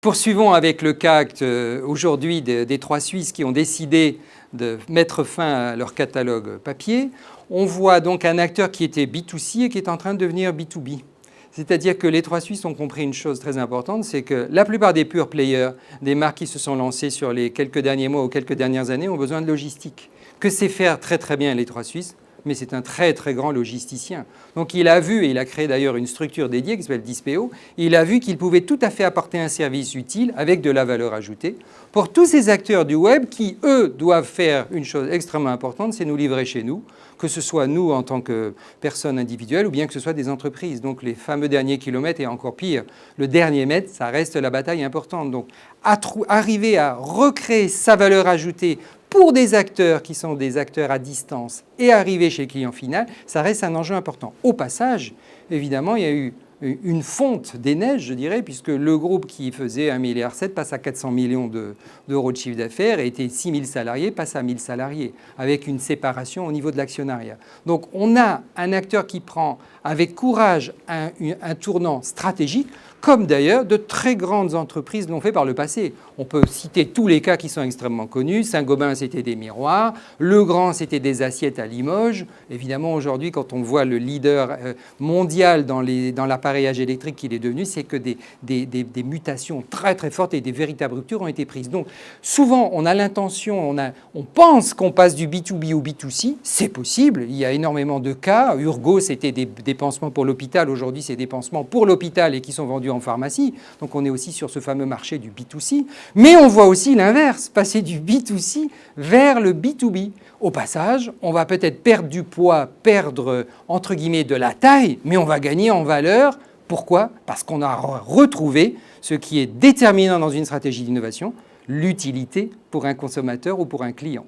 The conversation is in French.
Poursuivons avec le cas aujourd'hui des trois Suisses qui ont décidé de mettre fin à leur catalogue papier. On voit donc un acteur qui était B2C et qui est en train de devenir B2B. C'est-à-dire que les trois Suisses ont compris une chose très importante, c'est que la plupart des pure players, des marques qui se sont lancées sur les quelques derniers mois ou quelques dernières années, ont besoin de logistique. Que sait faire très très bien les trois Suisses, mais c'est un très très grand logisticien. Donc il a vu, et il a créé d'ailleurs une structure dédiée qui s'appelle Dispeo, il a vu qu'il pouvait tout à fait apporter un service utile avec de la valeur ajoutée pour tous ces acteurs du web qui, eux, doivent faire une chose extrêmement importante, c'est nous livrer chez nous, que ce soit nous en tant que personnes individuelles ou bien que ce soit des entreprises. Donc les fameux derniers kilomètres et encore pire, le dernier mètre, ça reste la bataille importante. Donc arriver à recréer sa valeur ajoutée pour des acteurs qui sont des acteurs à distance et arriver chez le client final, ça reste un enjeu important. Au passage, évidemment, il y a eu une fonte des neiges, je dirais, puisque le groupe qui faisait 1,7 milliard passe à 400 millions d'euros de chiffre d'affaires et était 6 000 salariés, passe à 1 000 salariés, avec une séparation au niveau de l'actionnariat. Donc on a un acteur qui prend avec courage un tournant stratégique, comme d'ailleurs de très grandes entreprises l'ont fait par le passé. On peut citer tous les cas qui sont extrêmement connus. Saint-Gobain, c'était des miroirs. Legrand, c'était des assiettes à Limoges. Évidemment, aujourd'hui, quand on voit le leader mondial dans l'appareillage électrique qu'il est devenu, c'est que des mutations très très fortes et des véritables ruptures ont été prises. Donc souvent, on a l'intention, on pense qu'on passe du B2B au B2C. C'est possible. Il y a énormément de cas. Urgo, c'était des pansements pour l'hôpital. Aujourd'hui, c'est des pansements pour l'hôpital et qui sont vendus en pharmacie. Donc on est aussi sur ce fameux marché du B2C. Mais on voit aussi l'inverse, passer du B2C vers le B2B. Au passage, on va peut-être perdre du poids, perdre entre guillemets de la taille, mais on va gagner en valeur. Pourquoi? Parce qu'on a retrouvé ce qui est déterminant dans une stratégie d'innovation, l'utilité pour un consommateur ou pour un client.